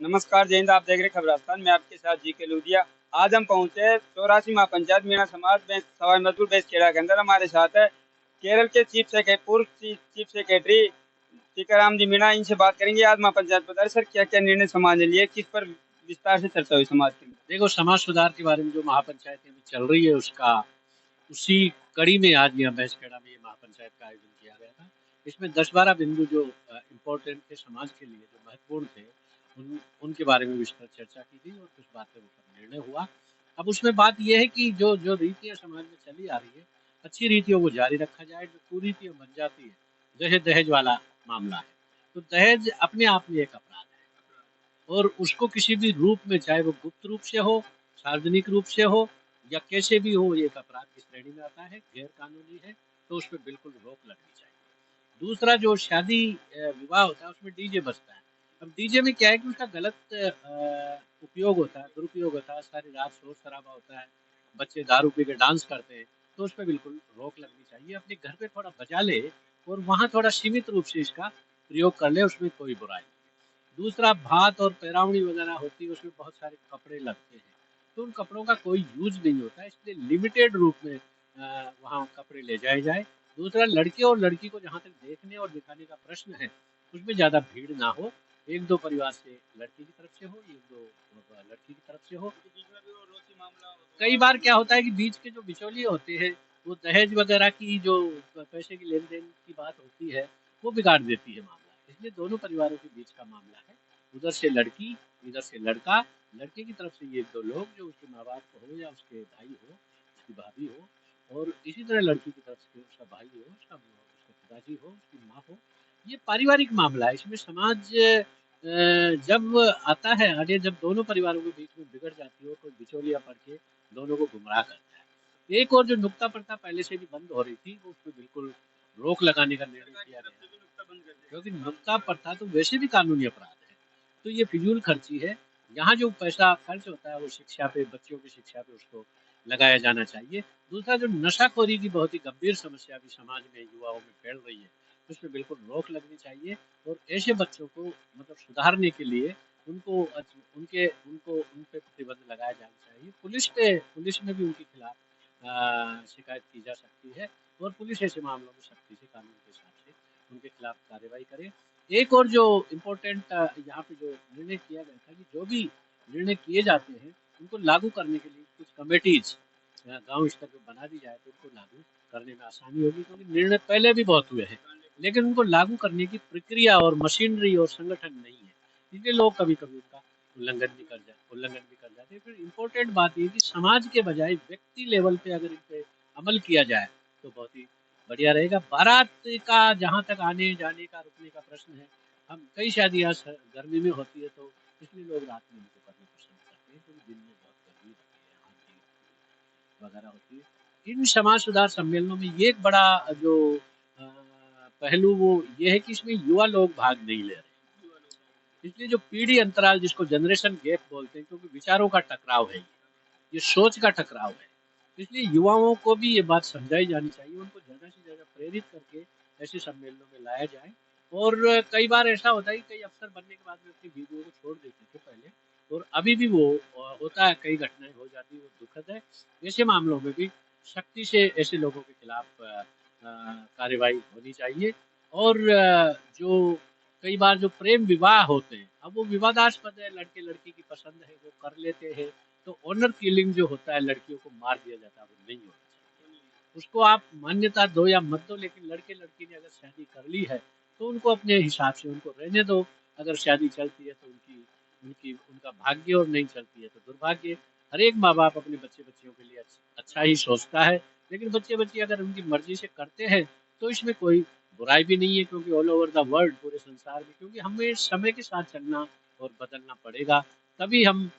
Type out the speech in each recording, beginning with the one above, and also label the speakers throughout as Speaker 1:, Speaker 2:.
Speaker 1: नमस्कार जय हिंद। आप देख रहे खबर राजस्थान। मैं आपके साथ जी के लूधिया। आज हम पहुंचे 84 महापंचायत मीणा समाज में सवाई मजदूर बेस खेड़ा के अंदर। हमारे साथ है केरल के पूर्व चीफ सेक्रेटरी टीकाराम जी मीणा। इनसे बात करेंगे आज महापंचायत पधारे। सर, क्या क्या निर्णय समाज ने लिए, किस पर विस्तार से चर्चा हुई समाज के अंदर?
Speaker 2: देखो, समाज सुधार के बारे में जो महापंचायतें में चल रही है उसका उसी कड़ी में आज यहाँ बैसखेड़ा में ये महापंचायत का आयोजन किया गया था। इसमें 10-12 बिंदु जो इम्पोर्टेंट थे समाज के लिए, जो महत्वपूर्ण थे, उनके बारे में विस्तृत चर्चा की गई और कुछ बातें ऊपर निर्णय हुआ। अब उसमें बात यह है कि जो जो रीतियाँ समाज में चली आ रही है, अच्छी रीतियों को जारी रखा जाए। जो कुरीतियाँ बन जाती है, जैसे दहेज वाला मामला है, तो दहेज अपने आप में एक अपराध है और उसको किसी भी रूप में, चाहे वो गुप्त रूप से हो, सार्वजनिक रूप से हो या कैसे भी हो, ये एक अपराध की श्रेणी में आता है, गैर कानूनी है, तो उस पर बिल्कुल रोक लगनी चाहिए। दूसरा, जो शादी विवाह होता है उसमें डीजे बजता है। अब डीजे में क्या है कि उसका गलत उपयोग होता है, दुरुपयोग होता है, सारी रात शोर शराबा होता है, बच्चे दारू पी के डांस करते हैं, तो उस पर बिल्कुल रोक लगनी चाहिए। अपने घर पे थोड़ा बजा ले और वहाँ थोड़ा सीमित रूप से इसका प्रयोग कर ले, उसमें कोई बुराई नहीं। दूसरा, भात और पैरावनी वगैरह होती है, उसमें बहुत सारे कपड़े लगते हैं, तो उन कपड़ों का कोई यूज नहीं होता है, इसलिए लिमिटेड रूप में वहाँ कपड़े ले जाए जाए। दूसरा, लड़के और लड़की को जहाँ तक देखने और दिखाने का प्रश्न है, उसमें ज़्यादा भीड़ ना हो। एक दो परिवार से लड़की की तरफ से हो, एक दो लड़की की तरफ से हो। कई बार क्या होता है कि बीच के जो बिचौलिए होते हैं, वो दहेज वगैरह की जो पैसे की लेन देन की बात होती है, वो बिगाड़ देती है मामला। इसलिए दोनों परिवारों के बीच का मामला है, उधर से लड़की, इधर से लड़का, लड़के की तरफ से ये दो लोग, जो उसके माँ बाप हो या उसके भाई हो, उसकी भाभी हो, और इसी तरह लड़की की तरफ से उसका भाई हो, उसका पिताजी हो, उसकी माँ हो। ये पारिवारिक मामला है, इसमें समाज जब आता है आगे, जब दोनों परिवारों के बीच में बिगड़ जाती हो, कोई बिचौलिया पड़ के दोनों को गुमराह करता है। एक और जो नुक्ता प्रथा पहले से भी बंद हो रही थी, वो उसमें बिल्कुल रोक लगाने का निर्णय किया गया, क्योंकि नुक्ता प्रथा तो वैसे भी कानूनी अपराध है, तो ये फिजूल खर्ची है। यहाँ जो पैसा खर्च होता है वो शिक्षा पे, बच्चों की शिक्षा पे उसको लगाया जाना चाहिए। दूसरा, जो नशाखोरी की बहुत ही गंभीर समस्या भी समाज में, युवाओं में फैल रही है, उसमें बिल्कुल रोक लगनी चाहिए और ऐसे बच्चों को मतलब सुधारने के लिए उनको उन पे प्रतिबंध लगाया जाना चाहिए। पुलिस में भी उनके खिलाफ शिकायत की जा सकती है और पुलिस ऐसे मामलों में सख्ती से, कानून के हिसाब से उनके खिलाफ कार्रवाई करे। एक और जो इम्पोर्टेंट यहाँ पे जो निर्णय किया गया था कि जो भी निर्णय किए जाते हैं उनको लागू करने के लिए कुछ कमेटीज गांव स्तर पर बना दी जाए, तो उनको लागू करने में आसानी होगी, क्योंकि निर्णय पहले भी बहुत हुए हैं लेकिन उनको लागू करने की प्रक्रिया और मशीनरी और संगठन नहीं है, इसलिए लोग कभी कभी उनका उल्लंघन भी कर जाते हैं। फिर इम्पोर्टेंट बात ये कि समाज के बजाय व्यक्ति लेवल पे अगर इन पे अमल किया जाए तो बहुत ही बढ़िया रहेगा। बारात का जहाँ तक आने जाने का, रुकने का प्रश्न है, हम कई शादियाँ गर्मी में होती है, तो इसलिए लोग रात में उनको करना पसंद करते हैं, क्योंकि दिन में बहुत गर्मी होती है, आंधी वगैरह होती है। इन समाज सुधार सम्मेलनों में ये एक बड़ा जो पहलू वो ये है कि इसमें युवा लोग भाग नहीं ले रहे, इसलिए जो पीढ़ी अंतराल, जिसको जनरेशन गैप बोलते हैं, क्योंकि विचारों का टकराव है, ये सोच का टकराव है, इसलिए युवाओं को भी ये बात समझाई जानी चाहिए, उनको ज़्यादा से ज़्यादा प्रेरित करके ऐसे सम्मेलनों में लाया जाए। और कई बार ऐसा होता है कि कई अफसर बनने के बाद में अपनी बीवियों को छोड़ देते थे पहले, और अभी भी वो होता है, कई घटनाएं हो जाती है, वो दुखद है। ऐसे मामलों में भी सख्ती से ऐसे लोगों के खिलाफ कार्रवाई होनी चाहिए। और जो कई बार जो प्रेम विवाह होते हैं, अब वो विवादास्पद है, लड़के लड़की की पसंद है, वो कर लेते हैं, तो ऑनर किलिंग जो होता है, लड़कियों को मार दिया जाता है, वो नहीं होना चाहिए। उसको आप मान्यता दो या मत दो, लेकिन लड़के लड़की ने अगर शादी कर ली है तो उनको अपने हिसाब से उनको रहने दो। अगर शादी चलती है तो उनकी उनकी उनका भाग्य, और नहीं चलती है तो दुर्भाग्य। हर एक माँ बाप अपने बच्चे बच्चियों के लिए अच्छा ही सोचता है, लेकिन बच्चे बच्ची अगर उनकी मर्जी से करते हैं तो इसमें कोई बुराई भी नहीं है, क्योंकि ऑल ओवर द वर्ल्ड, पूरे संसार में, क्योंकि हमें समय के साथ चलना और बदलना पड़ेगा, तभी हम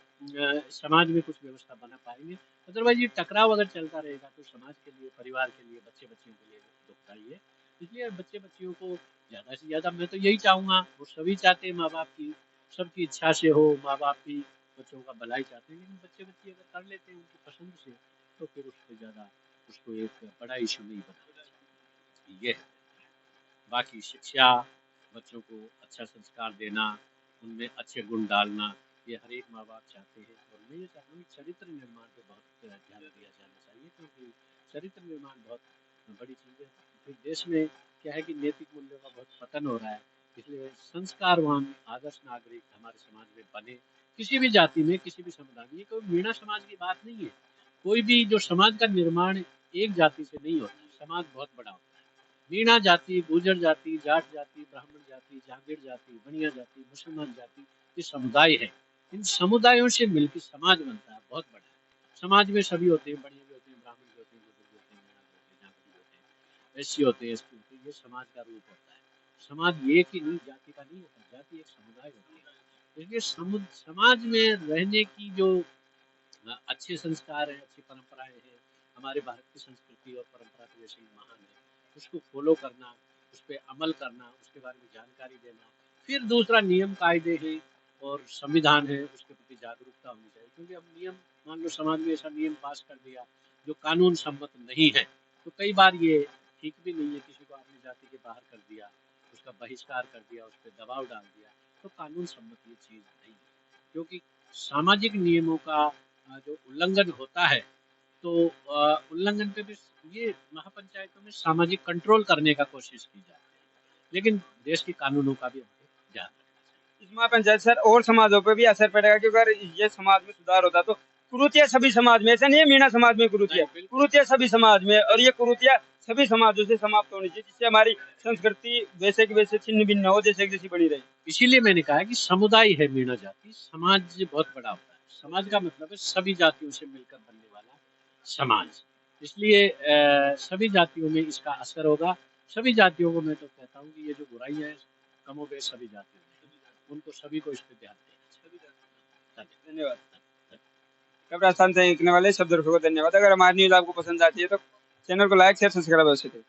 Speaker 2: समाज में कुछ व्यवस्था बना पाएंगे। अदरवाइज ये टकराव अगर चलता रहेगा तो समाज के लिए, परिवार के लिए, बच्चे बच्चियों के लिए दुखदाई है। इसलिए बच्चे बच्चियों को ज़्यादा से ज़्यादा, मैं तो यही चाहूँगा, वो सभी चाहते हैं, माँ बाप की सबकी इच्छा से हो, माँ बाप भी बच्चों का भलाई चाहते हैं, लेकिन बच्चे बच्ची अगर कर लेते हैं उनकी पसंद से, तो फिर उससे ज़्यादा उसको एक बड़ा इशू नहीं बनाना चाहिए। ये है। बाकी शिक्षा, बच्चों को अच्छा संस्कार देना, उनमें अच्छे गुण डालना, ये हर एक माँ बाप चाहते हैं। और मैं ये चाहता हूँ कि चरित्र निर्माण पे बहुत ध्यान दिया जाना चाहिए, क्योंकि चरित्र निर्माण बहुत बड़ी चीज़ है। फिर देश में क्या है कि नैतिक मूल्यों का बहुत पतन हो रहा है, इसलिए संस्कारवान आदर्श नागरिक हमारे समाज में बने, किसी भी जाति में, किसी भी समुदाय में। ये कोई मीणा समाज की बात नहीं है। कोई भी जो समाज का निर्माण एक जाति से नहीं होता, समाज बहुत बड़ा होता है। मीणा जाति, गुर्जर जाति, जाट जाति, ब्राह्मण जाति, जागीर जाति, बनिया जाति, मुसलमान जाति, ये समुदाय है। इन समुदायों से मिलकर समाज बनता है, बहुत बड़ा है। समाज में सभी होते हैं, बनिया भी होते हैं, ब्राह्मण भी होते हैं, गुर्जर भी होते हैं, मीणा भी होते हैं, जागीर भी होते हैं, एससी होते हैं, एसटी होते हैं। ये समाज का रूप होता है। समाज एक ही नहीं, जाति का नहीं होता, जाति एक समुदाय होती है। इसलिए समाज में रहने की जो अच्छे संस्कार हैं, अच्छी परंपराएं हैं, हमारे भारत की संस्कृति और परंपरा तो वैसे ही महान है, उसको फॉलो करना, उस पर अमल करना, उसके बारे में जानकारी देना। फिर दूसरा नियम कायदे हैं और संविधान है, उसके प्रति जागरूकता होनी चाहिए। क्योंकि अब नियम, मान लो समाज में ऐसा नियम पास कर दिया जो कानून सम्मत नहीं है, तो कई बार ये ठीक भी नहीं है। किसी को अपनी जाति के बाहर कर दिया, उसका बहिष्कार कर दिया, उस पर दबाव डाल दिया, तो कानून सम्मत ये चीज़ नहीं है। क्योंकि सामाजिक नियमों का जो उल्लंघन होता है, तो उल्लंघन पे भी ये महापंचायतों में सामाजिक कंट्रोल करने का कोशिश की जाती है, लेकिन देश के कानूनों का भी हमें ध्यान रखना चाहिए।
Speaker 1: इस महापंचायत सर और समाजों पर भी असर पड़ेगा, क्योंकि अगर ये समाज में सुधार होता तो कुरीतियां सभी समाज में, ऐसा नहीं है मीणा समाज में कुरीतियां,
Speaker 2: नहीं, बिल्कुल।
Speaker 1: कुरीतियां सभी समाज में, और ये कुरीतियां सभी समाजों से समाप्त होनी चाहिए, जिससे हमारी संस्कृति वैसे की वैसे छिन्न भिन्न हो, जैसे की जैसी बनी रहे।
Speaker 2: इसीलिए मैंने कहा कि समुदाय है मीणा जाति, समाज बहुत बड़ा होता है। समाज का मतलब है सभी जातियों से मिलकर बनने वाला समाज। इसलिए सभी जातियों में इसका असर होगा। सभी जातियों को मैं तो कहता हूँ कि ये जो बुराइयां हैं कमोबेश सभी जातियों में, उनको सभी को इस पर ध्यान देना चाहिए।
Speaker 1: धन्यवाद। कब राजस्थान से सीखने वाले सब दर्शकों को धन्यवाद। अगर हमारी न्यूज आपको पसंद आती है तो चैनल को लाइक शेयर सब्सक्राइब अवश्य करें।